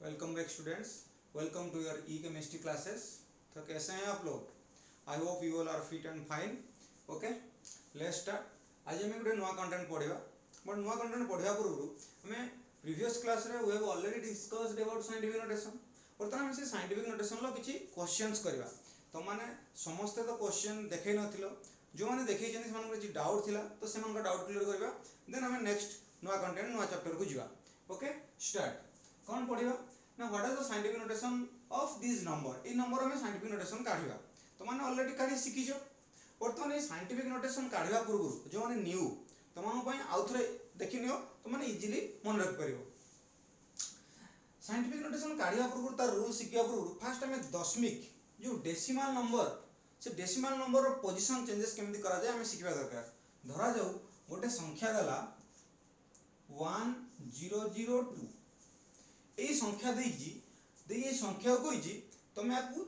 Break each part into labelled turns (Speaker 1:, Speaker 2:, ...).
Speaker 1: Welcome back students. Welcome to your E chemistry classes. तो कैसे हैं आप लोग? I hope you all are fit and fine. Okay, let's start. आज हमें गोटे नुआ कंटेंट पढ़ा, बट नुआ कंटेंट पढ़ा पूर्व हमें प्रीवियस क्लास रे we have already discussed about scientific notation. बर्तमान हम से साइंटिफिक नोटेशन लो किछि क्वेश्चंस करबा। तो माने समस्त तो क्वेश्चन देखै नथिलो, जो माने देखै जने से किछि डाउट थिला तो से मन का डाउट क्लियर करबा। देन हमें नेक्स्ट नुआ कंटेंट नुआ चैप्टर को जिवा। Okay, start. कौन पढ़िबा ना what is the scientific notation of this number. A number में साइंटिफिक नोटेशन काढिबा। तो माने ऑलरेडी काढी सिकिजो। बर्तमान ए साइंटिफिक नोटेशन काढिबा पूर्व जो माने न्यू तमन पई आउथरे देखि नियो तो माने इजीली मन रख परिबो। साइंटिफिक नोटेशन काढिबा पूर्व तार रूल सिकिया पूर्व फर्स्ट हमें दशमिक जो डेसिमल नंबर से डेसिमल नंबर रो पोजीशन चेंजेस केमति करा जाय हमें सिखबा दरकार। धरा जाऊ गोटे संख्या गला 1002 ए संख्या देजी दे ये संख्या को कहिजी तमे आपु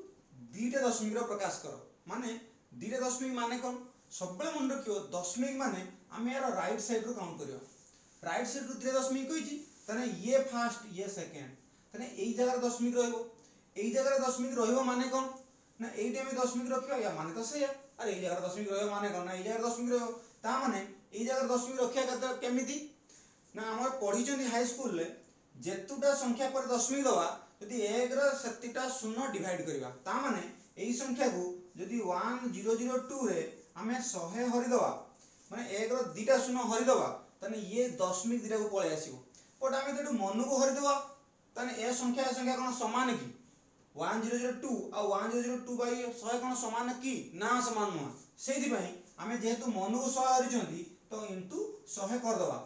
Speaker 1: दीटा दशमिक रो प्रकाश करो। माने दीटा दशमिक माने कोन सब बेले मन रखियो दशमिक माने हम यार राइट साइड रो काउंट करियो। राइट साइड रो दीटा दशमिक कहिजी तने ये फर्स्ट ये सेकंड तने एई जगह दशमिक रहइबो। एई जगह दशमिक रहइबो माने कोन ना एइटे में दशमिक रखियो या माने तो से अरे एई जगह दशमिक रहइबो माने कोन ना एई जगह दशमिक रहइबो ता माने एई जगह दशमिक रखिया केमिति ना हमर पढी जंदी हाई स्कूल ले जेतुटा संख्या पर दशमिक दवा यदि 1 रो सेतिटा शून्य डिवाइड करिवा ता माने एई संख्या को यदि 1002 रे हमें 100 हरि दवा माने 1 रो दीटा शून्य हरि दवा तने ये दशमिक दीटा को पळे आसीबो। बट हमें तो मनु को हरि दवा तने ए संख्या कोन समान की 1002 आ 1002 बाई 100 कोन समान की ना समान न सेति पई हमें जेहेतु मनु को 100 हरिचंती तो इनटू 100 कर दवा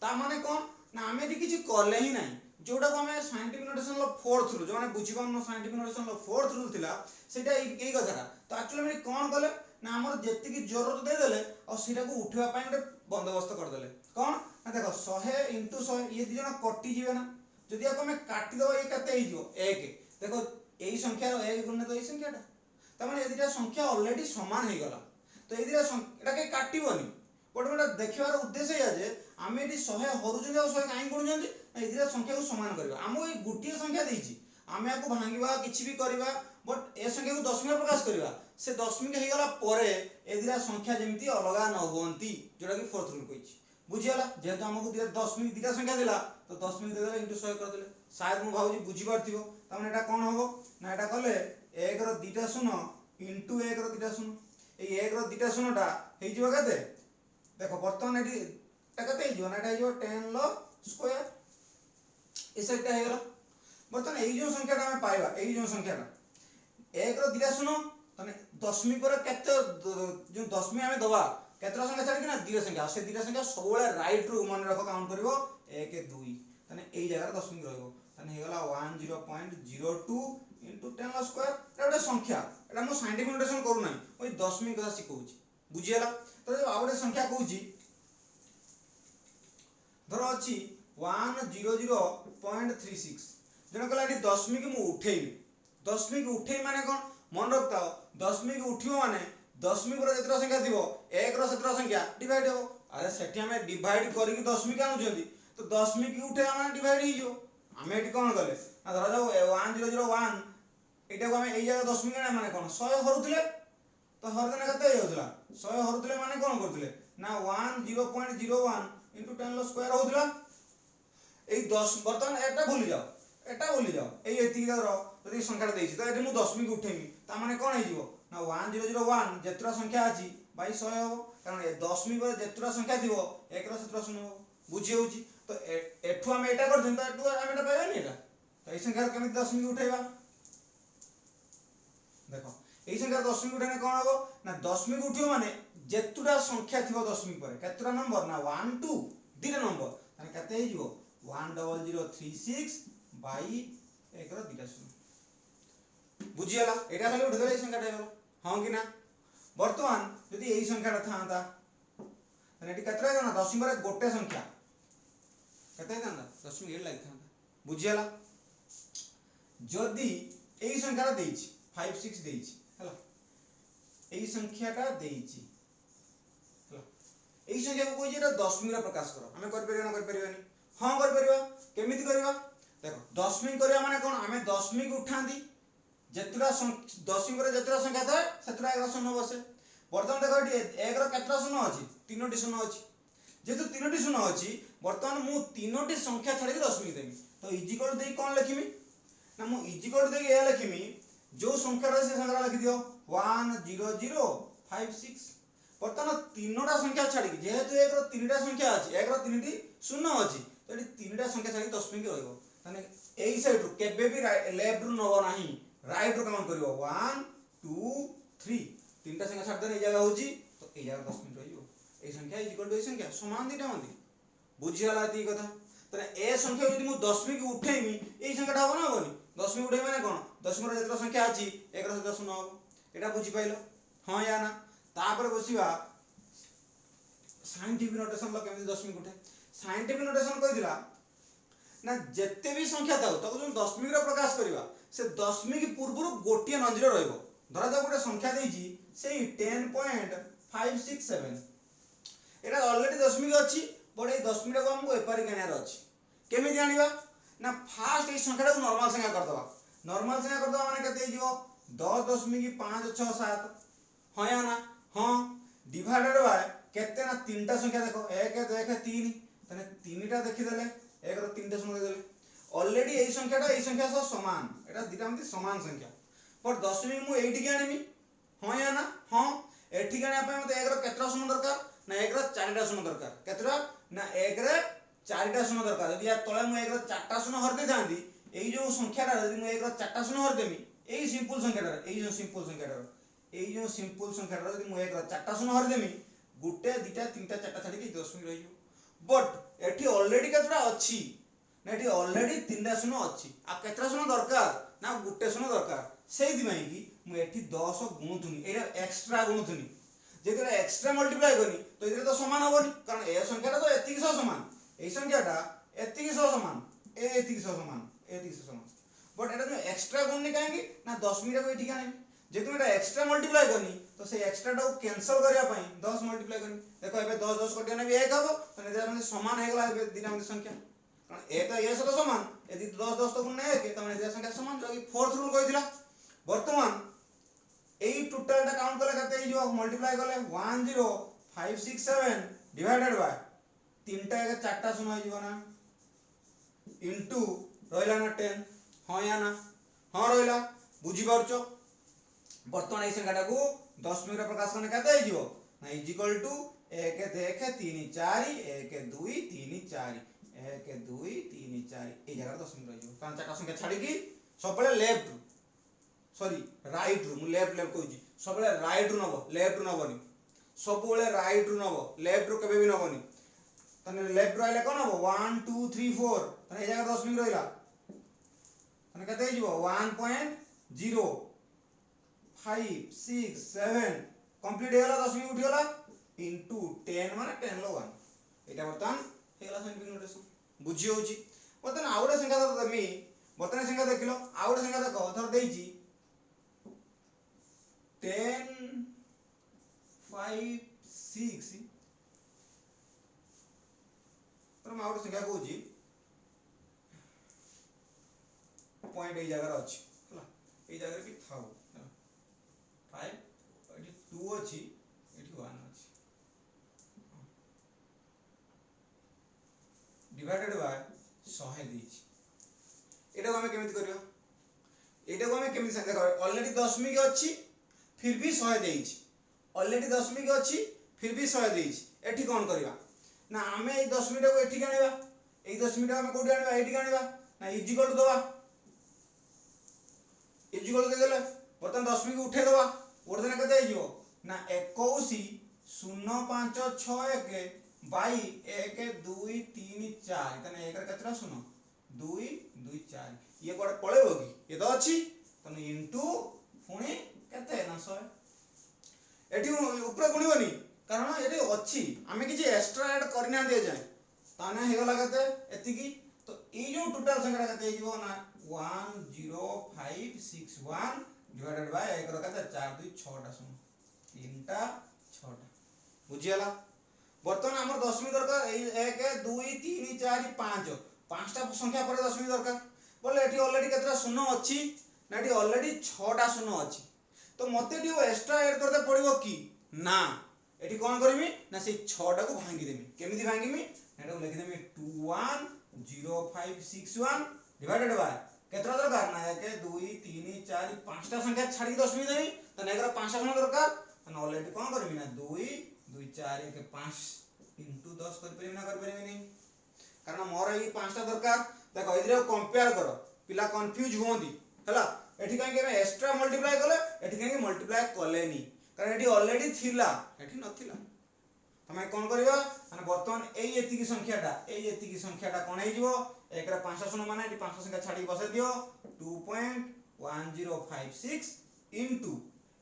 Speaker 1: ता माने कोन ना हमें एटी किछि करले ही नाही जोटा को हमें साइंटिफिक नोटेशन लो फोर्थ रूल जो माने बुझी पाउन साइंटिफिक नोटेशन लो फोर्थ रूल थिला सेटा एई कथाटा। तो एक्चुअली में कोन कले ना हमर जेति की जरूरत दे देले और सेटा को उठवा पई गोटे बंदोबस्त कर देले। कोन ना देखो 100 * 100 ये दी जणा कटि जिवे ना जदि आप हमें काटि दबा ये कते ही जो 1 देखो एई संख्या रो 1 गुणे तो एई संख्याटा त माने ए दिटा संख्या ऑलरेडी समान हे गला। तो ए दिटा एटा के काटिबोनी बट गोटे देखिबार उद्देश्य या जे आमे एटी 100 हरुजन और 100 काई गुणुजंती ए दिटा संख्या को समान करबा। हमो ए गुटिय संख्या देछि आमे आको भांगीबा किछि भी करबा बट ए संख्या को दशमिक प्रकाश करबा से दशमिक हे गला परे ए दिटा संख्या जेमिति अलगा न होंती जोटा कि फोर्थ रूल कहिछि। बुझियाला जेहेतु हमको दिटा दशमिक दिटा संख्या दिला तो दशमिक दे देले इनटू 100 कर देले। शायद मु भाउजी बुझी पारथिबो त माने एटा कोन होबो ना एटा कले 1 रो दीटा शून्य इनटू 1 रो दीटा शून्य ए 1 रो दीटा शून्यटा हे जिवो कते देखो वर्तमान एटी कते हे जिवो ना एटा हे जिवो 10 लो स्क्वायर एसेटा हे गला। वर्तमान एई जो संख्याटा हम पाइबा एई जो संख्याटा 1 रो दीटा शून्य तने दशमिक पर केते जो दशमिक हमें दबा केतरा संख्या छाडी ना दीटा संख्या से दीटा संख्या सब बेले राइट रो मन रखो काउंट करिवो 1 2 तने एई जगह दशमिक रहइबो तने हे गला 10.02 इनटू 10 लो स्क्वायर एटा गोटे संख्या एटा मो साइंटिफिक नोटेशन करू नै ओई दशमिक कथा सिखौछि। बुझियला तो जब आउटे संख्या कहूछि धरो अछि 100.36 जण कहला एटी दशमिक मु उठेइबी दशमिक उठेइ माने कोन मन रखताओ दशमिक उठियो माने दशमिक पर जेतरा संख्या दिबो 1 रो सेतरा संख्या डिवाइड हो। अरे सेठी हमें डिवाइड करी कि दशमिक आनुचंदी तो दशमिक उठे माने डिवाइड ही जो हमें एटी कोन गले आ धरा जाओ 1001 एटा को हमें एई जगह दशमिक ना माने कोन 100 हरुतले तो हरदने कते हे होतला 100 हरुतले माने कोन करतले ना 10.01 इनटू 10 लो स्क्वायर होतला। एई 10 बर्तन एटा भूली जाओ एई एति रो यदि संख्या देछि तो एटी मु दशमिक उठेमी ता माने कोन हे जिवो ना 1001 जेतरा संख्या अछि बाई 100 हो कारण ए दशमिक पर जेतरा संख्या दिबो 1 रो सेतरा शून्य हो। बुझी होउची तो एठु हम एटा कर दिन तो एठु हम एटा पाइबानी एटा तो एई संख्या केमिति दशमिक उठेबा देखो एई संख्या दशमिक उठेने कोन होबो ना दशमिक उठियो माने जेतुटा संख्या थिबो दशमिक पर केतरा नंबर ना 1 2 दिटा नंबर तने कते हे जिवो 10036 बाई 1 रो दिटा शून्य। बुझियला एटा खाली उठ देले संख्याटा हेलो हां कि ना। वर्तमान यदि एई संख्याटा थांता तने एटी केतरा हे ना दशमिक पर गोटे संख्या कते थांता दशमिक 8 लाग थांता। बुझियला जदी एई संख्याटा देछि 56 देछि हला एई संख्याटा देछि हला एई संख्या को कोइ जेटा दशमिक रा प्रकाश करो हमें कर परिबा ना कर परिबानी हां कर परिबा केमिति करबा देख दशमिक करिया माने कोन आमे दशमिक उठांदी जेतुरा दशमिक रे जेतुरा संख्या थाए सेतुरा एक शून्य बसे वर्तमान देखो एटी एक रो केतरा शून्य अछि तीनोटी शून्य अछि जेतु तीनोटी शून्य अछि वर्तमान मु तीनोटी संख्या छाडी दशमिक देबी तो इजिकल देई कोन लिखिमी ना मु इजिकल देई ए लिखिमी जो संख्या रे से संख्या लिखि दियो 10056 वर्तमान तीनोटा संख्या छाडी जेहेतु एक रो तीनटा संख्या अछि एक रो तीनटी शून्य अछि तो एटी तीनटा संख्या छाडी दशमिक रहइबो माने एई साइड रो केबे भी लेफ्ट रो नबो नाही राइट रो काउंट करियो 1 2 3 तीनटा संख्या छाड देने ए जगह होची तो ए जगह दशमिक रहियो ए संख्या इक्वल टू ए संख्या समान दिटा होंदी बुझियाला ती कथा तने ए संख्या यदि मु दशमिक उठेमी ए संख्याटा हो ना होनी दशमिक उठे माने कोन दशमिक रो जेतरा संख्या अछि एक रो सहित शून्य हो एटा बुझि पाइलो हां या ना तापर बसिबा साइंटिफिक नोटेशन लो केमि दशमिक उठे साइंटिफिक नोटेशन कहि दिला ना जेते भी संख्या थाउ ताको जो दशमिक रो प्रकाश करिवा से दशमिक पूर्वरु गोटिए नंजिरो रहइबो धरा जा गोटे संख्या देइजी सेई 10.567 एटा ऑलरेडी दशमिक अछि बट ए दशमिक को हमको एपारी गणियार अछि केमि जानिबा ना फास्ट ए संख्याटा को नॉर्मल संख्या कर दबा माने कते जिवो 10.567 हां या ना हां डिवाइडेड बाय केते ना तीनटा संख्या देखो 1 2 3 तने तीनटा देखि देले एक रो तीनटा संख्या देले ऑलरेडी ए संख्याटा ए संख्या सह समान एटा दिटा मते समान संख्या पर दशमिक मु एठी के आनिमी हां या ना हां एठी के आनिया पे मते एक रो केतरा शून्य दरकार ना एक रो चारटा शून्य दरकार केतरा ना एक रे चारटा शून्य दरकार यदि या तळे मु एक रो चारटा शून्य हर दे जांदी एई जो संख्याटा यदि मु एक रो चारटा शून्य हर देमी एई सिंपल संख्याटा यदि मु एक रो चारटा शून्य हर देमी गुटे दिटा तीनटा चारटा छाडी के दशमिक रहियो बट एठी ऑलरेडी केतरा अछि ना एठी ऑलरेडी तीनटा शून्य अछि आ केतरा शून्य दरकार ना गुटे शून्य दरकार सेहि दिमाई की मु एठी 10 गुणुथुनी एटा एक्स्ट्रा गुणुथुनी जेतरा एक्स्ट्रा मल्टीप्लाई करी तो इधर तो समान होबनी कारण ए संख्याटा तो एतिक सह समान ए संख्याटा एतिक सह समान एतिक सह समान बट एटा जो एक्स्ट्रा गुणनी काहेकी ना दशमिक को एठी काने जेतु एटा एक्स्ट्रा मल्टीप्लाई करनी तो से एक्स्ट्रा टा को कैंसिल करिया पई 10 मल्टीप्लाई करनी देखो एबे 10 10 कटिया ने भी 1 हबो तने एटा म्हणजे समान हे गेला एबे दिना म्हणजे संख्या कारण ए तो ए सह समान यदि 10 10 तो गुण ने 1 तने एटा संख्या समान जो फोर्थ रूल कहिदिला वर्तमान एई टोटल टा काउंट करले कते हिजो मल्टीप्लाई करले 10567 डिवाइडेड बाय तीनटा एक चारटा शून्य हिजो ना इनटू रहला ना 10 हां या ना हां रहला बुझी परछो वर्तमान ए संख्याटा को दशमिक रे प्रकाश करने कते हिजो ना इज इक्वल टू 1 देख 3 4 1 2 3 4 1 2 3 4 ए जगह दशमिक रहियो कारण चारटा संख्या छाडी की सबले लेफ्ट सॉरी राइट रू मु लेफ्ट कहूची सबले राइट रू नबो लेफ्ट रू नबोनी सबले राइट रू नबो लेफ्ट रू केबे भी नबोनी तने लेफ्ट रू आइले कोन हबो 1 2 3 4 तने ए जगह दशमिक रहिला तने कते हिजो 1.0 5 6 7 कंप्लीट हेला दशमिक उठी गेला इनटू 10 माने 10 लो 1 एटा बर्तन हेला साइंटिफिक नोटेशन बुझी होची बर्तन आउडा संख्या तो देमी बर्तन संख्या देखिलो आउडा संख्या देखो धर देइची 10 5 6 तर आउडा संख्या कहूची पॉइंट ए जगह अछि हला ए जगह भी थाउ 5 एठी 2 अछि एठी 1 अछि डिवाइडेड बाय 100 देछि एटा को हम केमिति करियो एटा को हम केमिति संख्या कर ऑलरेडी दशमिक अछि फिर भी 100 देछि ऑलरेडी दशमिक अछि फिर भी 100 देछि एठी कोन करिवा ना हमें ए दशमिक को एठी कानिबा ए दशमिक हम कोठी आनिबा एठी कानिबा ना इज इक्वल टू दबा इज इक्वल दे देले बर्तन दशमिक उठे दबा वर्तन कते हिजो ना 21 0561 बाई 1 2 3 4 तने 1 रे कतरा सुनो 2 2 4 ये कोड पळेबो की ये तो अछि तने इनटू पुणी केते ना 100 एठी ऊपर गुणिबनी कारण एठी अछि हमें किछि एक्स्ट्रा ऐड करना दे जाय ताने हे गला केते एतिकी तो ई जो टोटल संख्या केते हिजो ना 10561 डिवाइडेड बाय 1 रो केते 4 2 6 टा सुनो तीनटा 6 टा बुझियाला बर्तमान हमर दशमिक दरकार 1 2 3 4 5 पांचटा संख्या पर दशमिक दरकार बोले एठी ऑलरेडी केतरा शून्य अछि ना एठी ऑलरेडी 6टा शून्य अछि तो मते एठी एक्स्ट्रा ऐड करते पड़िबो कि ना एठी कोन करबी ना से 6टा को भांगी देमी केमिति भांगीमी एटा लिखि देमी 210561 डिवाइडेड बाय केतरा दरकार ना 1 2 3 4 5टा संख्या छाडी दशमी देमी त नेगर 5टा संख्या दरकार त ऑलरेडी कोन करबी ना 2 2 4 1 5 into 10 कर परिमी ना कर परिमी नहीं कारण मोर ई 5टा दरकार देखो इधर कंपेयर करो पिला कंफ्यूज होंदी हला एठी काहे के एक्स्ट्रा मल्टीप्लाई कले एठी काहे मल्टीप्लाई कलेनी कारण एठी ऑलरेडी थिला एठी नथिला तमे कोन करबा माने वर्तमान एई एति की संख्याटा कोन हे जिवो एकरा 500 शून्य माने एठी 500 संख्या छाडी बसे दियो 2.1056 इनटू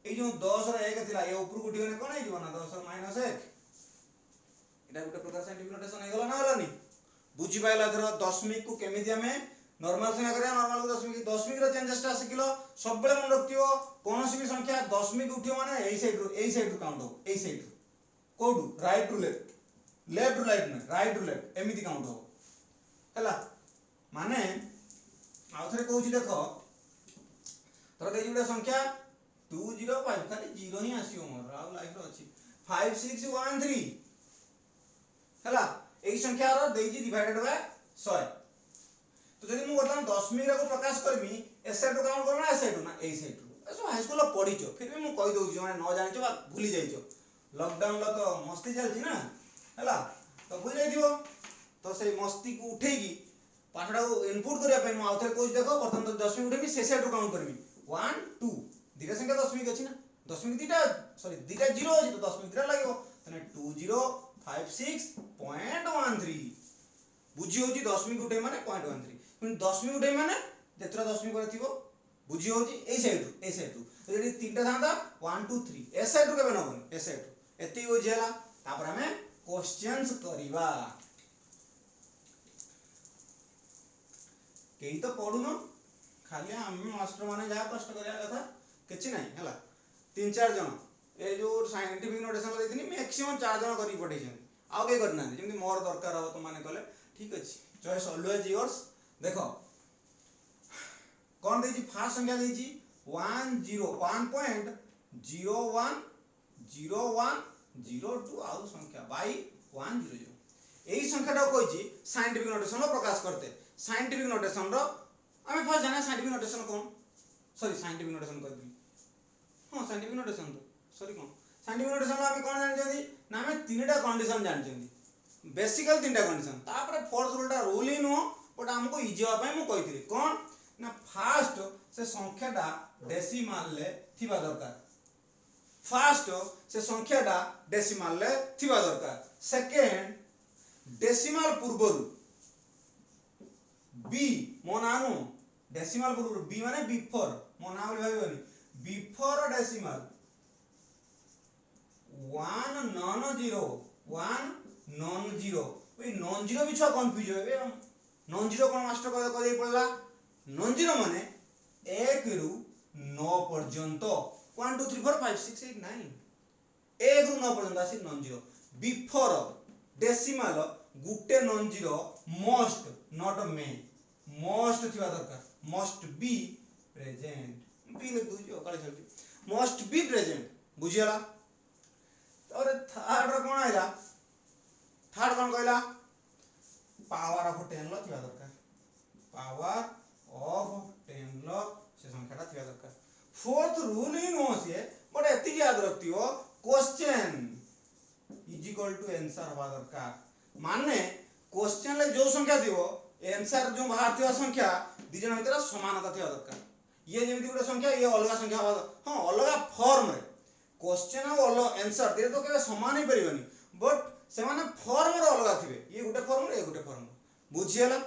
Speaker 1: ए जो 10 रा 1 थिला ए ऊपर गुटी ने कोन हे जिवो ना 10 रा -1 एटा गुटे प्रकार साइंटिफिक नोटेशन हे गला ना हलानी बुझी पाइला धर दशमिक को केमिति हमें नॉर्मल संख्या करिया नॉर्मल को दशमिक रो चेंजेस टा सिखिलो सब बेले मन रखियो कोनोसी भी संख्या दशमिक उठियो माने एई साइड रो काउंट हो एई साइड रो कोडू right to left left to right में राइट टू लेफ्ट एमिति काउंट हो हला माने आउथरे कहूची देखो तर दे जुडे संख्या 205 खाली 0 ही आसीओ मोर आ लाइफ रो अछि 5613 हला एई संख्या रो देजी डिवाइडेड बाय 100 तो जदि मु बर्तमान दशमिक को प्रकाश करमी ए साइड रो काउंट करना ए साइड रो ना ए साइड रो एसो हाई स्कूल पढिचो फिर भी मु कहि दउची माने न जानिचो बा भूली जाइचो लॉकडाउन ला तो मस्ती चलची ना हला तो भूल जाइदियो तो से मस्ती को उठेगी पाठडा को इनपुट करिया पे मु आउथरे कोच देखो बर्तमान तो दशमिक उठेबी से साइड रो काउंट करमी 1 2 दिटा संख्या दशमिक अछि ना दशमिक दिटा सॉरी दिटा 0 अछि तो दशमिक दिटा लागो तने 2056.13 बुझी होची दशमिक उठे माने 0.13 पण दशमिक उठे माने जेतरा दशमिक करे थिबो बुझी होची ए साइड रो तो जदी तीनटा थांदा 1 2 3 ए साइड रो केबे नबन ए साइड रो एती हो जेला तापर हमें क्वेश्चंस करिवा केही तो पढुनो खाली हम मास्टर माने जा कष्ट करिया कथा किछि नाही हला 3 4 जन ए जो साइंटिफिक नोटेशन देथिनी मैक्सिमम 4 जन करी पठैछन आउ के करना जेमि मोर दरकार हो तो माने कहले ठीक अछि चॉइस ऑलवेज योर्स देखो कौन देजी फास्ट संख्या देजी 1010102 आउ संख्या बाई 100 एही संख्याटा कहछि साइंटिफिक नोटेशन रो प्रकाश करते साइंटिफिक नोटेशन रो हमें फर्स्ट जाना साइंटिफिक नोटेशन कौन सॉरी साइंटिफिक नोटेशन कर दी हां साइंटिफिक नोटेशन तो सॉरी कौन साइंटिफिक नोटेशन रो हमें कौन जान जदी ना हमें तीनटा कंडीशन जान जदी बेसिकल तीनटा कंडीशन तापर फोर्थ रूलटा रूल इन हो बट हमको इजी होबा मु कहितली कोन ना फास्ट से संख्याटा डेसिमल ले थिबा दरकार फास्ट से संख्याटा डेसिमल ले थिबा दरकार सेकंड डेसिमल पूर्वरु बी मोनानु डेसिमल पूर्वरु बी माने बिफोर मोना बोली भाबिबनी बिफोर डेसिमल 190 ओई नॉन जीरो भी छुआ कंफ्यूज होबे नॉन जीरो कोन मास्टर को दे पड़ला नॉन जीरो माने 1 रु 9 पर्यंत 1 2 3 4 5 6 8 9 1 रु 9 पर्यंत आसी non zero before decimal Gute non zero must not may must थिबा दरकार मस्ट बी प्रेजेंट बी लिख दूजी ओकाले चलती मस्ट बी प्रेजेंट बुझियला और थर्ड रो कोन आइला थर्ड कोन कहला पावर ऑफ 10 ल थिबा दरकार पावर ऑफ 10 ल से संख्याटा थिबा दरकार फोर्थ रूल इन हो से बट एति याद रखतियो question is equal to answer होबा दरकार माने क्वेश्चन ले जो संख्या दियो आंसर जो बाहर थिबा संख्या दिजन भीतर समानता थिबा दरकार ये जेमिति गुटे संख्या ये अलग संख्या हां अलग फॉर्म रे क्वेश्चन और आंसर दे तो के समान ही परिबनी बट से माने फॉर्म रो अलग थिबे ये गुटे फॉर्म रे ये गुटे फॉर्म बुझियला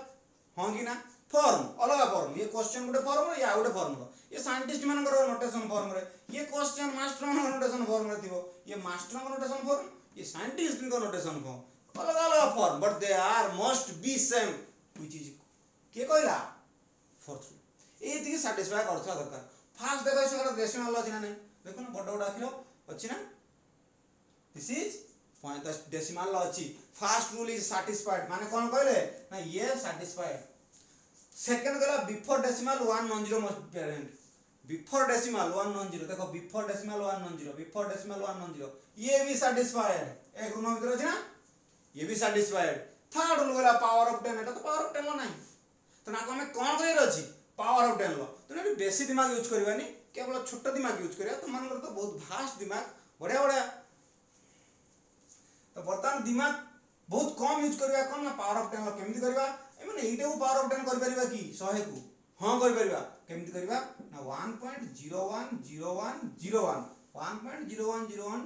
Speaker 1: हां कि ना फॉर्म अलग फॉर्म ये क्वेश्चन गुटे फॉर्म रे या गुटे फॉर्म रो ये साइंटिस्ट मानकर नोटेशन फॉर्म रे ये क्वेश्चन मास्टर मानकर नोटेशन फॉर्म रे थिबो ये मास्टर मानकर नोटेशन फॉर्म ये साइंटिस्ट का नोटेशन फॉर्म अलग अलग form but they are must be same which is के कहला फोर्थ ए थी सैटिस्फाई करथवा दरकार फास्ट देखो इसका डेसिमल अछि ना नहीं देखो ना बड़ बड़ आखिरो अछि ना दिस इज पॉइंट डेसिमल अछि फर्स्ट रूल इज सैटिस्फाइड माने कोन कहले ना ये सैटिस्फाइड सेकंड कहला before decimal 1 non zero must parent before decimal 1 non zero देखो before decimal 1 non zero before decimal 1 non zero ये भी सैटिस्फाइड एक ऋण भीतर अछि ना ये भी सैटिस्फाइड थर्ड रूल कहला पावर ऑफ 10 एटा तो पावर ऑफ 10 लो नाही तो ना हमें कोन करियर अछि पावर ऑफ 10 लो तो ना बेसी दिमाग यूज करबानी केवल छोट दिमाग यूज करिया तो मान लो तो बहुत फास्ट दिमाग बढ़िया बढ़िया तो बर्तमान दिमाग बहुत कम यूज करबा कोन ना पावर ऑफ 10 लो केमिति करबा एमने एटा को पावर ऑफ 10 कर परिबा की 100 को हां कर परिबा केमिति करबा ना 1.010101 1.0101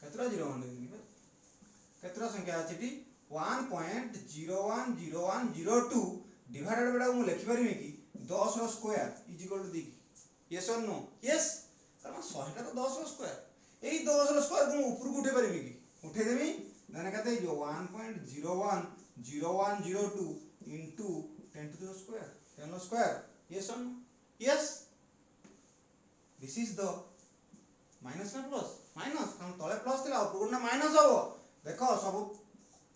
Speaker 1: केतरा 01 देबी केतरा संख्या अछि टी 1.010102 डिवाइडेड बेटा मु लिखि परिबे की 10 रो स्क्वायर इज इक्वल टू देखि यस और नो यस कारण 100 टा तो 10 रो स्क्वायर एई 10 रो स्क्वायर को ऊपर को उठे परिबे की उठे देबी देने कहते जो 1.010102 into 10 to the square 10 रो स्क्वायर यस और no yes this is the minus ना प्लस माइनस हम तले प्लस थिला ऊपर ना माइनस हो देखो सब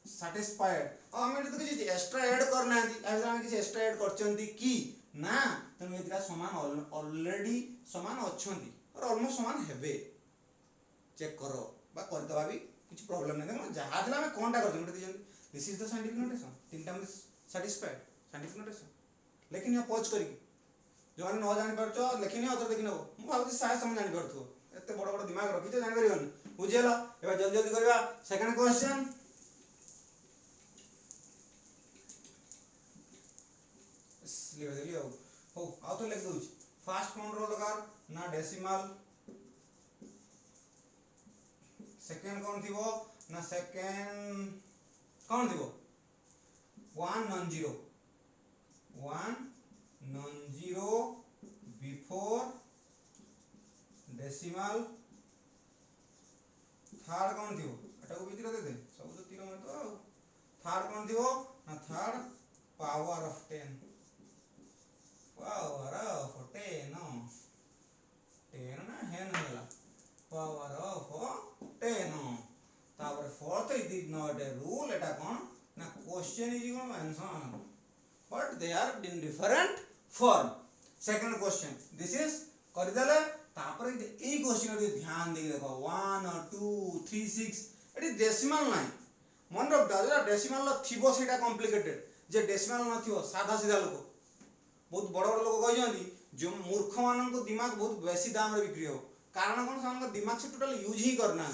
Speaker 1: सैटिस्फाइड और हमें तो किसी एक्स्ट्रा ऐड करना है आज हम किसी एक्स्ट्रा ऐड करचंती की ना तनु एतिरा समान ऑलरेडी समान अछंती और ऑलमोस्ट समान हेबे चेक करो बा करतबा भी कुछ प्रॉब्लम नहीं देखो जहां दिला में कोनटा करछ मते दिजन this is the scientific notation तीनटा में सैटिस्फाइड साइंटिफिक नोटेशन लेकिन या पॉज करी जो न जानि परछो लेकिन या तो देखि नबो मु भाबुची साय समझ जानि परथो एते बड़ बड़ दिमाग रखि तो जानि परिबन बुझेला एबा जल्दी जल्दी करबा सेकंड क्वेश्चन लिख देली हो आ तो लिख दउची फास्ट कोन रो दरकार ना डेसिमल सेकंड कोन थिबो ना सेकंड कोन थिबो 1 non zero before decimal third कोन थिबो एटा को भीतर दे दे सब तो तीर में तो थर्ड कोन थिबो ना third power of 10 power of 10 ना हेन होला पावर ऑफ 10 तापर fourth it is not a rule एटा कोन ना क्वेश्चन इज कोन answer but they are in different form second question this is कर देले तापर ए क्वेश्चन रे ध्यान दे देखो 1 2 3 6 एटी डेसिमल नाही मन रख दा डेसिमल ल थिबो सेटा कॉम्प्लिकेटेड जे डेसिमल न थिबो सादा सीधा लोक बहुत बड़ बड़ लोक कहि जंदी जो मूर्ख मानन को दिमाग बहुत बेसी दाम रे बिक्री हो कारण कोन सान को दिमाग से टोटल यूज ही करना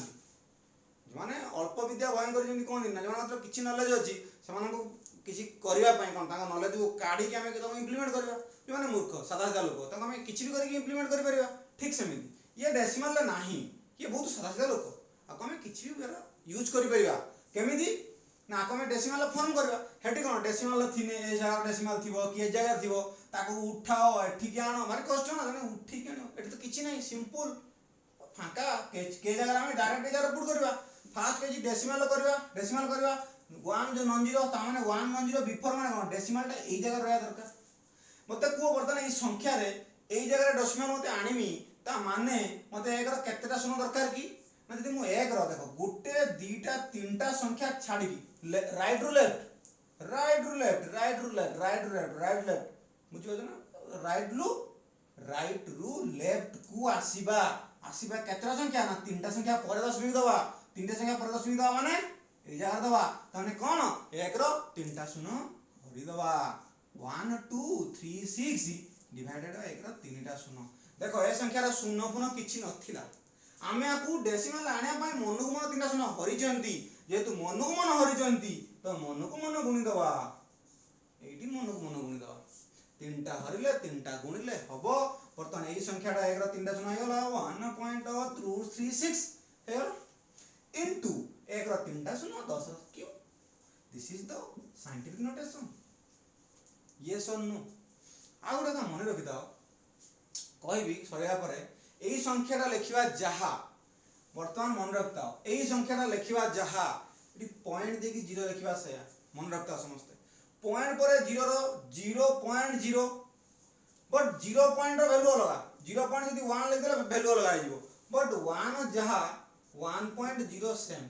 Speaker 1: माने अल्प विद्या भयंकर जेमि कोन दिन ना जो मात्र किछि नॉलेज अछि समान को किछि करिया पय कोन ताका नॉलेज को काढी के हमें केतो इंप्लीमेंट करबा जो माने मूर्ख सादा सादा लोक ताका हमें किछि भी करके इंप्लीमेंट करि परिबा ठीक सेमिति ये डेसिमल ले नाही ये बहुत सादा सादा लोक आ हमें किछि भी यूज करि परिबा केमिति ना हमें डेसिमल फॉर्म करबा हेटी कोन डेसिमल थिने ए जगह डेसिमल थिबो कि ए जगह थिबो ताको उठाओ एठी के आनो मारे कष्ट ना जने उठी के आनो एठी तो किछि नाही सिंपल फाका के जगह हमें डायरेक्ट ए जगह पुट करबा फास्ट के जी डेसिमल करबा 1 जो नॉन जीरो ता माने 1 नॉन जीरो बिफोर माने कोन डेसिमल ता ए जगह रहया दरकार मते को बर्तन ए संख्या रे ए जगह डेसिमल मते आनिमी ता माने मते एक रो केतेटा शून्य दरकार की ना जदी मु एक रो देखो गुटे दीटा तीनटा संख्या छाडी की राइट रू लेफ्ट बुझियो ना राइट रू लेफ्ट को आसीबा केतरा संख्या ना तीनटा संख्या पर दशमिक दबा तीनटा संख्या पर दशमिक दबा माने ए जगह दबा ताने कोन एक रो तीनटा शून्य भरी दबा 1 2 3 6 डिवाइडेड एक रो तीनटा शून्य देखो ए संख्या रो शून्य पुन किछि नथिला आमे आकु डेसिमल आनिया पय मनकु मन तीनटा शून्य हरि जंती जेतु मनकु मन हरि जंती तो मनकु मन गुणी दबा एठी मनकु मन गुणी दबा तीनटा हरिले तीनटा गुणिले हबो बर्तन एई संख्याटा एक रो तीनटा शून्य हेला 1.236 हेला इनटू एक रो तीनटा शून्य 10 रो cube this is the scientific notation yes और नो आ गुडा का मन रखि दाओ कहबी सरिया परे एई संख्याटा लिखिबा जहा वर्तमान मन रखताओ एई संख्याटा लिखिबा जहा इटी पॉइंट देकी 0 लिखिबा सेया मन रखता समस्त पॉइंट परे 0 रो 0.0 बट 0 पॉइंट रो वैल्यू अलगा 0 पॉइंट यदि 1 लिख देला वैल्यू अलगा आइबो बट 1 जहा 1.0 सेम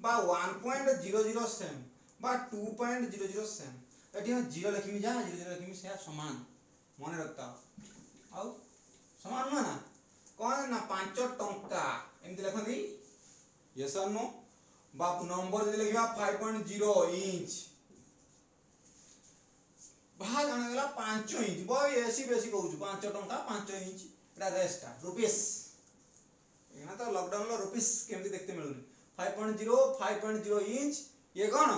Speaker 1: बा 1.00 सेम बा 2.00 सेम एटी हम 0 लिखिमी जा 0 0 लिखिमी से समान मन रखता आउ समान ना कौन ना 5 टंका एमती लिखंदी यस और नो बाप नंबर जदि लिखिबा 5.0 इंच बाहा जाना गला 5 इंच बय एसी बेसी कहू 5 टंका 5 इंच एटा रेस्टा रुपीस एना तो लॉकडाउन लो रुपीस केमती देखते मिलुनी 5.0 इंच ये कौन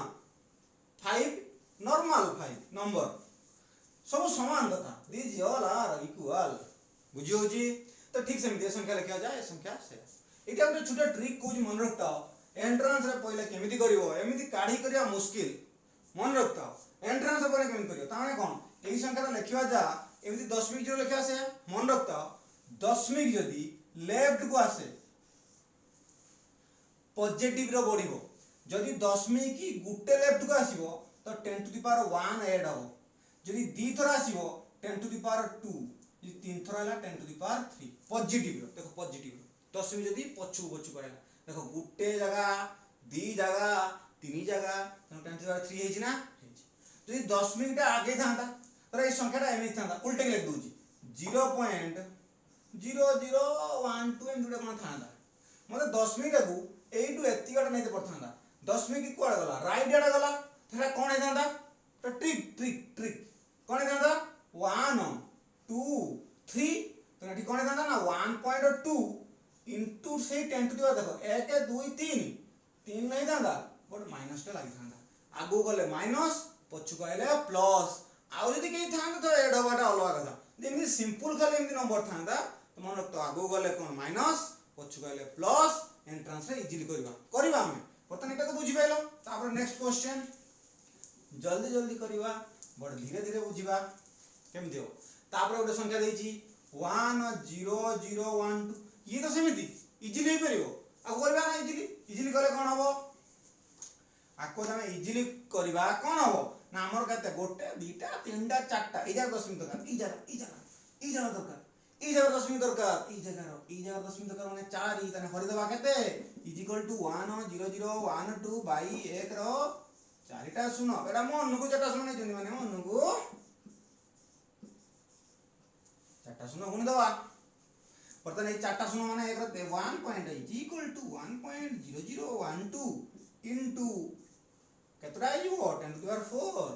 Speaker 1: 5 नॉर्मल 5 नंबर सब समान कथा दिस ऑल आर इक्वल बुझी होजी तो ठीक से संख्या लिखा जाए संख्या से एटा ଗୋଟେ छोटा ट्रिक को मन रखता एंट्रेंस रे पहिले केमिति करिवो एमिति काढी करिया मुश्किल मन रखता एंट्रेंस पहिले केमिति करियो ताने कोन एही संख्या लिखिवा जा एमिति दशमिक जो लिखा से मन रखता दशमिक जदी लेफ्ट को आसे पॉजिटिव रो बढ़िबो जदी दशमिक की गुटे लेफ्ट को आसीबो तो 10 टू द पावर 1 ऐड हो जदी दी थरा आसीबो 10 टू द पावर 2 जदी तीन थरा हला 10 टू द पावर 3 पॉजिटिव रो देखो पॉजिटिव दशमिक जदी पछु पछु करला देखो गुटे जगह दी जगह तीन जगह तो 10 टू द पावर 3 हेछि ना जदी दशमिक टा आगे थांता तो ए संख्याटा एमि थांता उल्टे लिख दूची 0.0012 एम दुटा कोन थांता मते दशमिक को एटू एति गटा नैते पड़थांदा दशमिक कुआडे गला राइट एडा गला थरा कोन हे थांदा तो ट्रिक कोन हे थांदा 1 2 3 तो एठी कोन हे थांदा ना 1.2 इनटू से 10 टू द पावर देखो 1 2 3 नहीं थांदा बट माइनस टा लागि थांदा आगु गले माइनस पछु कहले प्लस आउ जदी के थांदा तो एड होबाटा अलग कथा जेमि सिंपल खाली एमि नंबर थांदा तो मन तो आगु गले कोन माइनस पछु कहले प्लस एंट्रेंस रे इजीली करबा हम बर्तन एटा को बुझी पाइलो तापर नेक्स्ट क्वेश्चन जल्दी जल्दी करबा बड़ धीरे धीरे बुझीबा केमति हो तापर गोटे संख्या देछि 10012 ये तो सेमिति इजीली हे परिबो आ करबा ना इजीली करे कोन हबो आको तमे इजीली करबा कोन हबो ना हमर कते गोटे दुटा तीनटा चारटा ए जागा दशमिक दरकार ई जागा दरकार ई जगह दशमिक दरकार ई जगह दशमिक दरकार माने 4 ई तने हरि दबा केते इज इक्वल टू 1 0 0 1 2 बाई 1 रो 4टा सुनो एडा मन को 4टा सुनो नै जनी माने मन को 4टा सुनो गुणी दबा परतन ए 4टा सुनो माने 1 रो 1 point is equal to 1.0012 into केतरा आइयो 10 टू द पावर 4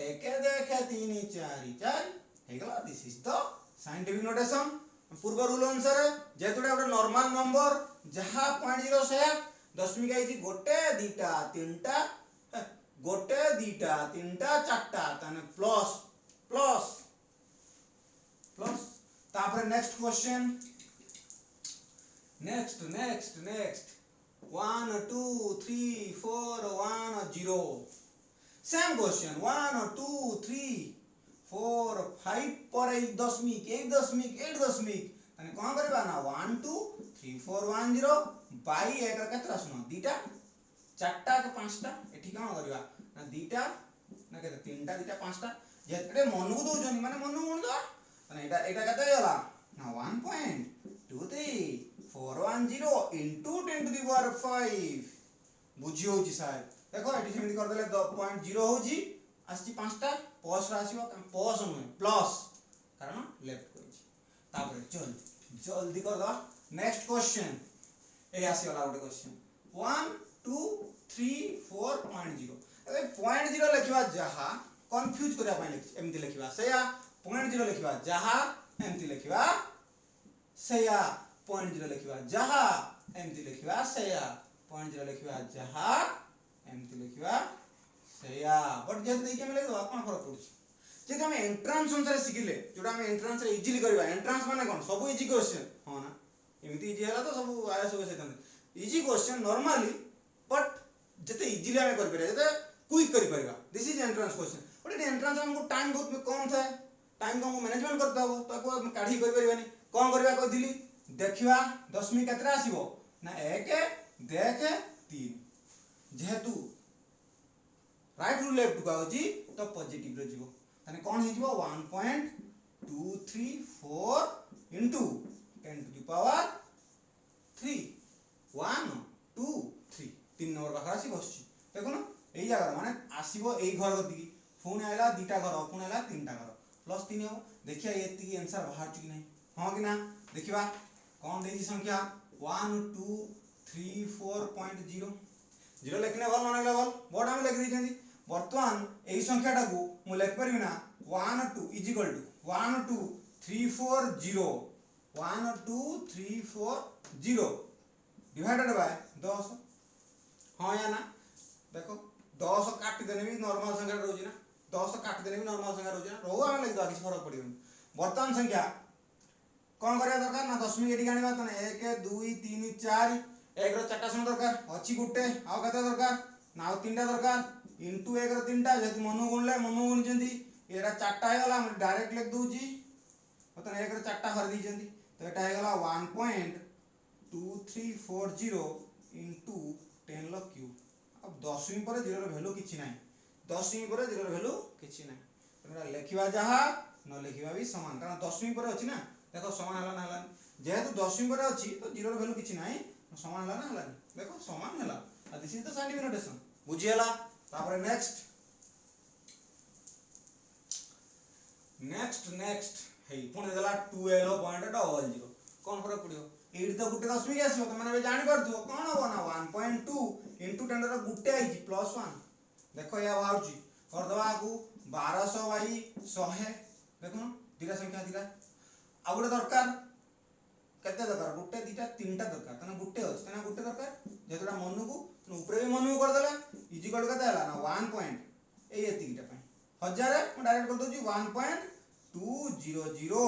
Speaker 1: 1 देखे 3 4 4 हे गला this is the scientific notation पूर्व रूल अनुसार जेतुडा गोटे नॉर्मल नंबर जहा 0.0 से दशमिक आइछि गोटे दुटा तीनटा चारटा तने प्लस प्लस प्लस तापर next question next 1 2 3 4 1 0 same question 1 2 3 4 5 पर 1 दशमिक तने कोन करबा ना 1 2 3 4 1 0 बाई 1 केतरा सुनो दीटा चारटा के पांचटा एठी कोन करबा ना दीटा ना केते तीनटा दीटा पांचटा जेते मन को दोजनी माने मन कोन दो तने एटा केते होला ना 1.23 410 इनटू 10 टू द पावर 5 बुझी होची शायद देखो एठी सेमिति कर देले 0.0 होजी आसी पांचटा प्लस रासिबो प्लस नुहे प्लस कारण लेफ्ट करिछि तापर जल्दी कर दो नेक्स्ट क्वेश्चन ए आसी वाला गोटे क्वेश्चन 1 2 3 4.0 ए 0.0 लिखिबा जहा कंफ्यूज करिया पय लिखि एमति लिखिबा सेया 0.0 लिखिबा जहा एमति लिखिबा सेया 0.0 लिखिबा जहा एमति लिखिबा सेया 0.0 लिखिबा जहा एमति लिखिबा सेया बट जे देखे मिले तो कोन फरक पड़छ जे हम एंट्रेंस अनुसार सिखिले जोटा हम एंट्रेंस रे इजीली करबा एंट्रेंस माने कोन सब इजी क्वेश्चन हो ना एमिति इजी हला तो सब आया सब सेतन इजी क्वेश्चन नॉर्मली बट जते इजीली हम कर परबा जते क्विक कर परबा this is entrance question but entrance हमको टाइम बहुत कम था टाइम को मैनेजमेंट करता हो ताको काढी कर परबानी कोन करबा कहदिली देखिबा दशमिक केतरा आसीबो ना 1 देख 3 जेहेतु राइट रू लेफ्ट को आउची तो पॉजिटिव रे जीवो तने कोन हे जीवो 1.234 इनटू 10 टू द पावर 3 1 2 3 तीन नंबर पाखा आसी बसची देखो ना एई जगह माने आसीबो एई घर गति पुणी आइला दीटा घर पुणी आइला तीनटा घर प्लस 3 हो देखिया एति आंसर बाहर कि नहीं हां कि ना देखिबा कोन देई संख्या 1 2 3 4.0 0 लिखने भल न भल बोर्ड हम लिख दी वर्तमान एही संख्याटा को मु लिख परबी ना 1 2 = 1 2 3 4 0 1 2 3 4 0 डिवाइडेड बाय 10 हां या ना देखो 10 काट देने भी नॉर्मल संख्या रहउजी ना 10 काट देने भी नॉर्मल संख्या रहउजी ना रहउ हम लिख दो किसी फरक पड़िबनी वर्तमान संख्या कौन करिया दरकार ना दशमिक एटी गानिबा तने 1 2 3 4 1 रो चारटा शून्य दरकार अछि गुटे आ कते दरकार ना आ तीनटा दरकार इनटू 1 रो तीनटा जेतु मनु गुणले मनु गुणजंती एरा चारटा हे गला हम डायरेक्ट लिख दूची तने 1 रो चारटा हर दीजंती तो एटा हे गला 1.2340 इनटू 10 लॉग क्यूब अब 10 पर 0 रो वैल्यू किछि नाही 10 पर 0 रो वैल्यू किछि नाही तने लिखिबा जहा न लिखिबा भी समान कारण 10 पर अछि ना देखो समान हला ना हला जेहेतु 10 पर अछि तो 0 रो वैल्यू किछि नाही समान हला ना हला देखो समान हला this is the scientific notation बुझी हला तापर नेक्स्ट हे पुणी देला 12.00 कोन फरक पड़ियो एडी तो गुटे दशमिक आसीबो त माने जानि परथु कोन हो ना 1.2 * 10 रो गुटे आइछि +1 देखो या बाउची कर दवा को 1200 बाई 100 देखो दिरा संख्या दिरा आ गुटे दरकार केते दरकार गुटे दीटा तीनटा दरकार तने गुटे अछि तने गुटे दरकार जेतुडा मनु को ऊपरे भी मनु कर देला इजिकल कते हला ना 1 पॉइंट ए एतिटा पय 1000 मैं डायरेक्ट कर दोची 1.200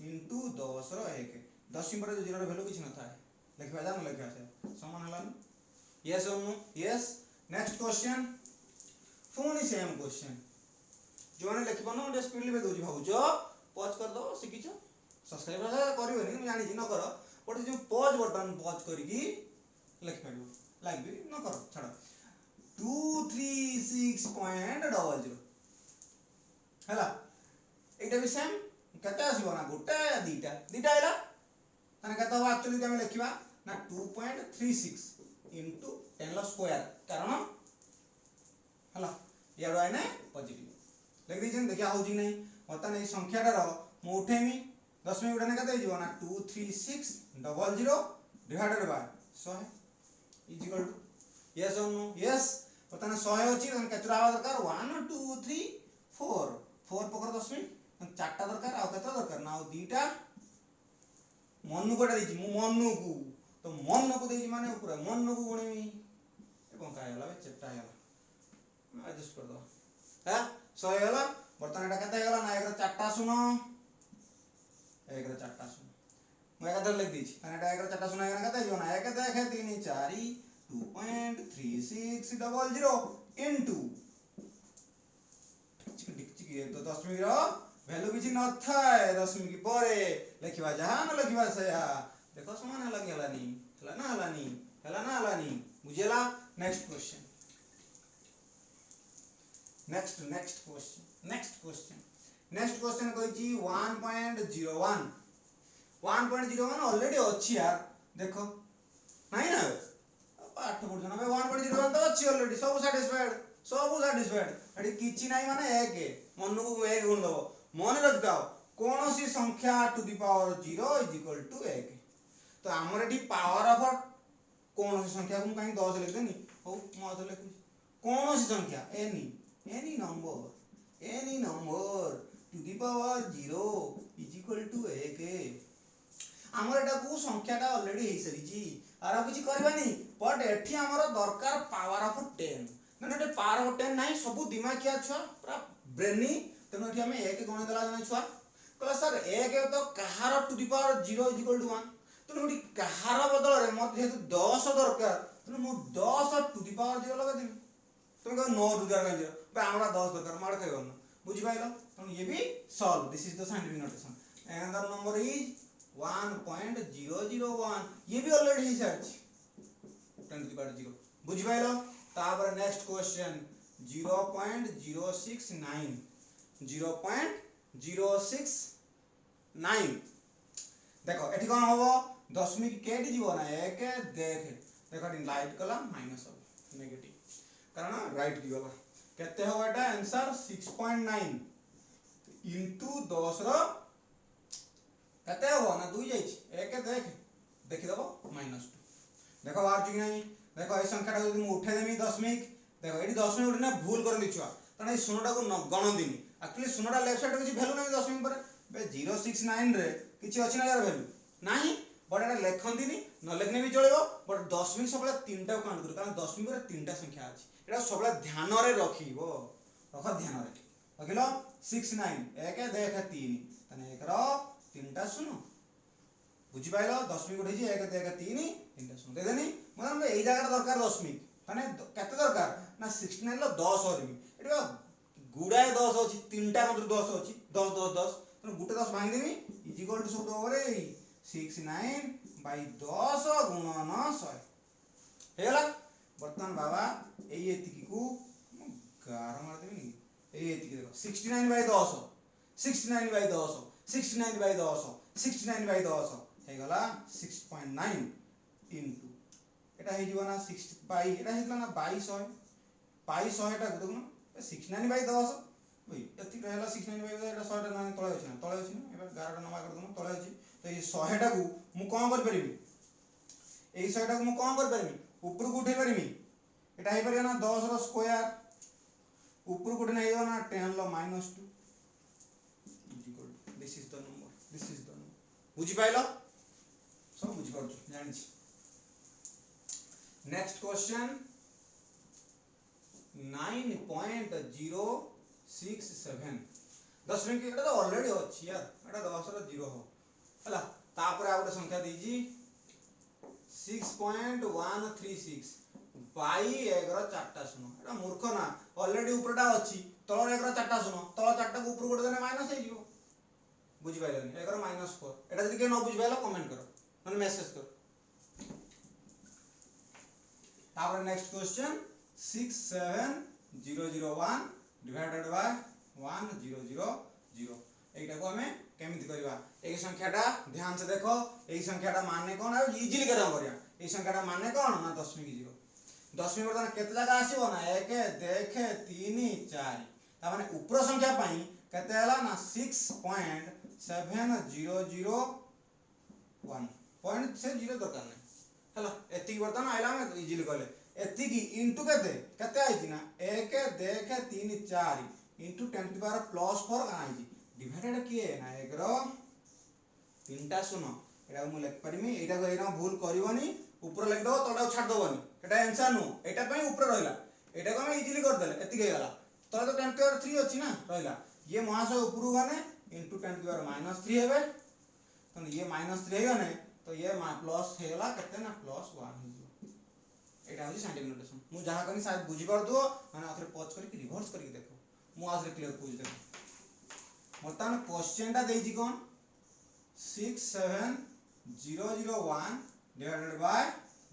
Speaker 1: इनटू 10 रो 1 10 पर 0 रो वैल्यू किछ न थाए लिखबा जा न लिखबा से समान हला यस और नो यस नेक्स्ट क्वेश्चन फोनी सेम क्वेश्चन जो ने लिखबो न ओडे स्पीड लिबे दोची भाउजो पॉज कर दो सिकिचो सब्सक्राइब करिवनी मैं जानि न कर बट जो पॉज बटन पॉज करिकी लिख पाइबो लाइक भी न कर छाड़ 236.00 हला एटा भी सेम कते आसीबो ना गोटे दीटा दीटा आइला तने कते हो एक्चुअली हम लिखिबा ना 2.36 इनटू 10 लो स्क्वायर कारण हला यार आइने पॉजिटिव लिख दीजन देखिया होजी नहीं होता नहीं संख्याटा रो मु उठेमी दशमिक उठाने कते जीवो ना 236.00 divided by 100 equal to yes और नो यस पता ना 100 अछि तन केतरा आवा दरकार 1 2 3 4 4 पकर दशमिक चारटा दरकार आ केतरा दरकार ना दीटा मनु कोटा देछि मु मनु को तो मनु को देछि माने पूरा मनु को गुणेमी एवं काय हला चेप्टा हला एडजस्ट कर दो है 100 हला बर्तन एटा केते हला ना 1 रो चारटा शून्य 1 रो चारटा शून्य मैं कते लिख दीछि तने एटा 1 रो चारटा शून्य केते जो ना 1 देखे 3 4 2.3600 इनटू चिक तो दशमिक रो वैल्यू किछि न थाए दशमिक परे लिखिबा जहा न लिखिबा सया देखो समान हला कि हला ना बुझेला नेक्स्ट क्वेश्चन नेक्स्ट क्वेश्चन कहै छी 1.01 ऑलरेडी अछि यार देखो नहीं ना पाठ पढ जना 1.01 तो अछि ऑलरेडी सब सैटिस्फाइड एडी किछि नाही माने 1 मनु को 1 गुण दबो मन रख जाओ कोनोसी संख्या टू द पावर 0 = 1 तो हमर एडी पावर ऑफ कोनोसी संख्या को कहीं 10 लिख देनी हो म तो लिख कोनोसी संख्या any number two the power 0 = 1 हमर एटा को संख्याटा ऑलरेडी हे सरीजी आरो किछि करबानी बट एठी हमर दरकार पावर ऑफ 10 माने एटा पावर ऑफ 10 नाही सब दिमागिया छ पूरा ब्रेनी तनो एठी हम 1 गण देला जने छुआ कहला सर 1 तो कहार टू द पावर 0 = 1 तनो एठी कहार बदल रे मत जेतु 10 दरकार तनो मु 10 टू द पावर 0 लगा देबी तुम कह 9 टू द पावर 0 बे हमरा 10 दरकार मार कहबो न बुझि पाइलो तनो ये भी solve this is the scientific notation another number is 1.001 ये भी ऑलरेडी ही सर्च 10 की पावर 0 बुझ पाइलो तापर नेक्स्ट क्वेश्चन 0.069 देखो एठी कोन होबो दशमिक केटी जीवो ना 1 देख देखो लाइट कला माइनस हो नेगेटिव कारण राइट की गला केते हो एटा आंसर 6.9 इंटू 10 रो कते हो ना 2 जाई एक देखि दबो -2 देखो बाहर कि नहीं देखो ए संख्या टा यदि मु उठे देमी दशमिक देखो एडी दशमिक उठे ना भूल कर दिछुआ तने शून्यटा को गणदिनी एक्चुअली शून्यटा लेफ्ट साइड किछि वैल्यू नहीं दशमिक पर बे 069 रे किछि अछि ना यार वैल्यू नाही बट एटा लेखंदिनी न लेखने भी चलेबो बट दशमिक सबले तीनटा काउंट करू कारण दशमिक रे तीनटा संख्या अछि एटा सबले ध्यान रे रखिबो रख ध्यान रे रखिलो 69 एक देख 3 तने एक रो तीनटा शून्य बुझी पाइलो दशमिक उठे जी एक देख 3 तीनटा शून्य दे देनी मतलब एई जगह दरकार दशमिक तने केते दरकार ना 69 लो 10 हरमी एटा गुडाए 10 अछि तीनटा मतलब 10 अछि 10 10 10 तने गुटे 10 भांगी देमी इज इक्वल टू सब ओवरे 69 बाई 10 गुणन 100 हेला वर्तमान बाबा एई एतिकी को गार मार देबी एई एतिकी देखो 69 बाई 10 69 बाई 10 69 बाई 10 69 बाई 10 हे गला 6.9 इनटू एटा हे जीवना 6 बाई एटा हेतला ना 2200 2200 एटा देखुन 69 बाई 10 भाई एति रहला 69 बाई 10 एटा 100 टा ना तळे अछि ना एबे 11 टा नमा कर दनु तळे अछि तो ये 100 टा को मु कोन कर परिबी एई 100 टा को मु कोन कर परिबी ऊपर को उठे परिबी एटा हे परिया ना 10 रो स्क्वायर ऊपर को उठे ना हेयो ना 10 लो -2 दिस इज द नंबर बुझी पाइलो सब बुझी पाउछ जानि छी नेक्स्ट क्वेश्चन 9.067 दशमिक एटा तो ऑलरेडी अछि यार एटा 10 रो 0 हो हला तापर आ गोटे संख्या दीजी 6.136 बाई 1 रो 4टा शून्य एटा मूर्ख ना ऑलरेडी ऊपरटा अछि तळ 1 रो 4टा शून्य तळ 4टा को ऊपर गोटे देने माइनस हे जिवो बुझी पाइलनी 1 रो -4 एटा जदी के न बुझी पाइलो कमेंट करो माने मेसेज करो तापर नेक्स्ट क्वेश्चन 67001 डिवाइडेड बाय 1000 एटा को हमें केमिति करबा एई संख्याटा ध्यान से देखो एई संख्याटा माने कोन आ इजीली करम करिया एई संख्याटा माने कोन ना दशमिक 0 दशमिक वर्तमान केते जगह आसीबो ना 1 देख 3 4 ता माने ऊपर संख्या पई केते हला ना 6.7001 पॉइंट से 0 दरकार नै हला एति वर्तमान आइला में इजीली कहले एति की इनटू केते केते आइछि ना 1 देख 3 4 इनटू 10 टू पावर +4 का आइछि डिवाइडेड किए ना 1 रो तीनटा शून्य एटा मु लिख परमी एटा को एना भूल करबनी ऊपर लिख दो तळा छाड़ दबनी एटा आंसर नु एटा पई ऊपर रहला एटा को हम इजीली कर देले एति गला तळे तो 10 टू पावर 3 अछि ना रहला ये महाशय ऊपर गने इनटू 10 टू पावर -3 हेबे तो ये -3 हे गने तो ये प्लस हेला केते ना +1 एटा होजी साइंटिफिक नोटेशन मु जहा कनी शायद बुझी पर दो माने आथरे पॉज करके रिवर्स करके देखो मु आथरे क्लियर पूछ देखो वर्तमान क्वेश्चन टा देजी कोन 67001 डिवाइडेड बाय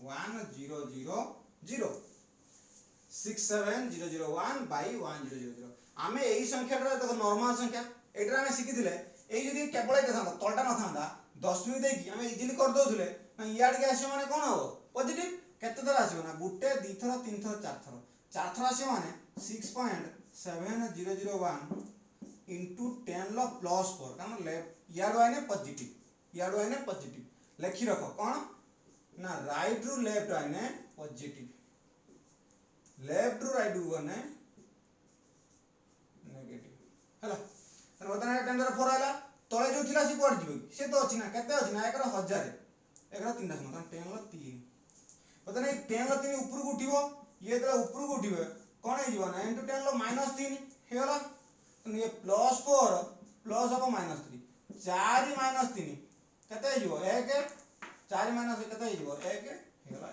Speaker 1: 1000 67001 बाय 1000 आमे एई संख्या रे देखो नॉर्मल संख्या एटा हमें सिखि दिले एई जदी केवल एटा था तलटा न थांदा दशमिक देकी हमें इजीली कर दोथले ना याड के आसी माने कोन हो पॉजिटिव केते थर आसीबो ना गुटे दी थर तीन थर चार थर आसीबो माने 6.7001 into 10 लो +4 कारण लेफ्ट याडो आइने पॉजिटिव लेखि रखो कोन ना राइट रु लेफ्ट आइने पॉजिटिव लेफ्ट रु राइट गने नेगेटिव हला तने बतन 10 रो 4 आला तळे जो थिला सी पड़ जिवो से तो अछि ना केते अछि ना 1 रो 1000 1 रो 3 सम 10 लो 3 बतन 10 लो 3 ऊपर को उठिबो ये तला ऊपर को उठिबो कोन हे जिवो ना into 10 लो -3 हेला ये +4 प्लस अब -3 4 -3 केते हिजो 1 4 - केते हिजो 1 हेला 1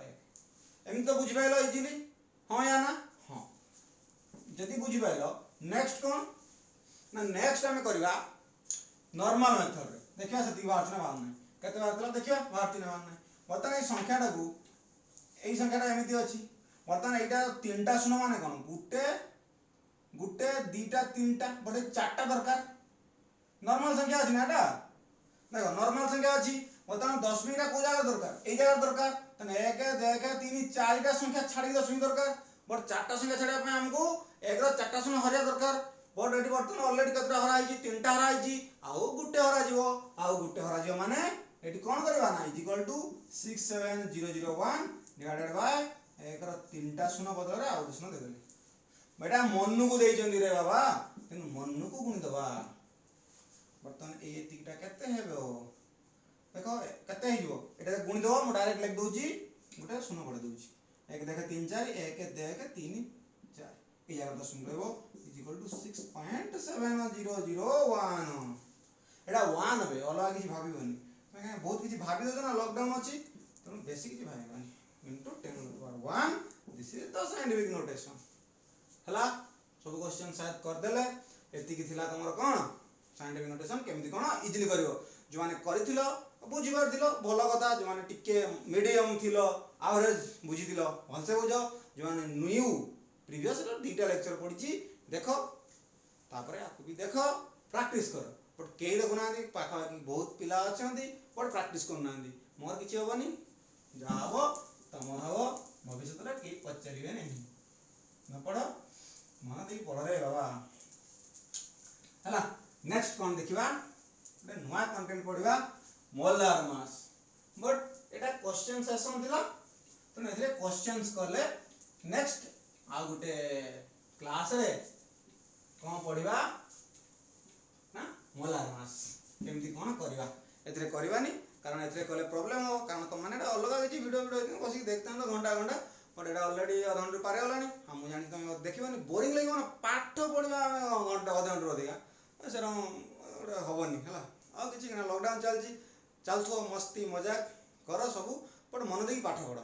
Speaker 1: एमी तो बुझि पाइलो इजीली हां या ना हां जदी बुझि पाइलो नेक्स्ट कोन ना नेक्स्ट हम करबा नॉर्मल मेथड रे देखिया सती बार ना बार नै केते बार तला देखिया बार तीन बार नै बतन ए संख्याटा को एई संख्याटा एमिति अछि बतन एटा तीनटा शून्य माने कोन गुटे दीटा तीनटा बडे चारटा दरकार नॉर्मल संख्या अछि नाटा देखो नॉर्मल संख्या अछि बतन दशमिक रा को जगह दरकार एई जगह दरकार तने 1 देख 3 4टा संख्या छाडी दशमिक दरकार बट चारटा संख्या छाडिया पे हमको 1 रो 4टा शून्य हरिया दरकार बर्तमान ऑलरेडी कतरा हरा हिची तीनटा हरा हिची आउ गुटे हरा जीवो माने एटी कोन करबा ना is equal to 67001 divided by एकर तीनटा शून्य बदल रे आउ शून्य देले बेटा मन्नू को देइचंदी रे बाबा तेनु मन्नू को गुणी दबा बर्तमान ए एतिकटा केते हेबो देखो केते हिजो एटा गुणी दबो म डायरेक्ट लिख दोची गुटे शून्य बढे दोची 1 देखे 3 4 1 देखे 3 4 ए जगह दशमिक रहबो इज इक्वल टू 6.7001 एटा 1 बे अलग किछि भाबिबनी मैं बहुत किछि भाबि दो ना लॉकडाउन अछि तनु बेसी किछि भाबिबनी into 10 power 1 this is the scientific notation हला सब क्वेश्चन शायद कर देले एति कि थिला तमर कोन साइंटिफिक नोटेशन केमिति कोन इजीली करिवो जो माने करिथिलो बुझिबार दिलो भलो कथा जो माने टिके मीडियम थिलो एवरेज बुझिदिलो भलसे बुझो जो माने न्यू प्रीवियस रो दीटा लेक्चर पढिची देखो तापरे आपको भी देखो प्रैक्टिस करो बट केही देखु नांदी पाखा कि बहुत पिला अछंती बट प्रैक्टिस कर नांदी मोर किछि होबनी जाबो तम हबो भविष्य रे के पचरिबे नहीं न पढ़ो मन देई पढ़ रे बाबा हला नेक्स्ट कोन देखिबा बे नया content पढिबा molar mass but Etah question session थिला तो नेथले क्वेश्चंस करले नेक्स्ट आ गुटे क्लास रे कोन पढिबा ना मोलार मास केमती कोन करबा एथरे करबानी कारण एथरे कले प्रॉब्लम हो कारण तो माने अलग किछि वीडियो बसी देखता तो घंटा घंटा बट एटा ऑलरेडी आधा घंटा पारे होलानी हम जानि तुम देखिबानी बोरिंग लागो ना पाठ पढिबा घंटा आधा घंटा अधिका सेरा होबनी हला आ किछि ना लॉकडाउन चलथो मस्ती मजाक करो सब बट मन देकी पाठ पढो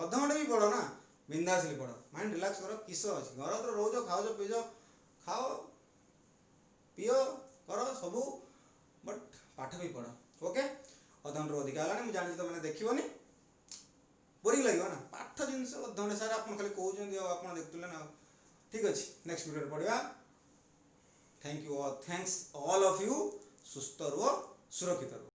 Speaker 1: आधा घंटा भी पढो ना बिंदासली पढो माइंड रिलैक्स करो किसो अछि घर तो रोजो खाओ पिजो खाओ पियो करो सब बट पाठ भी पढ़ो ओके अधन रो अधिका लानी मु जानि तो माने देखिबोनी बोरिंग लागो ना पाठ जिंस अधन सारा अपन खाली कहउछन दियो अपन देखतले ना ठीक अछि नेक्स्ट वीडियो रे पढिबा thank you thanks all of you सुस्त रहो सुरक्षित रहो।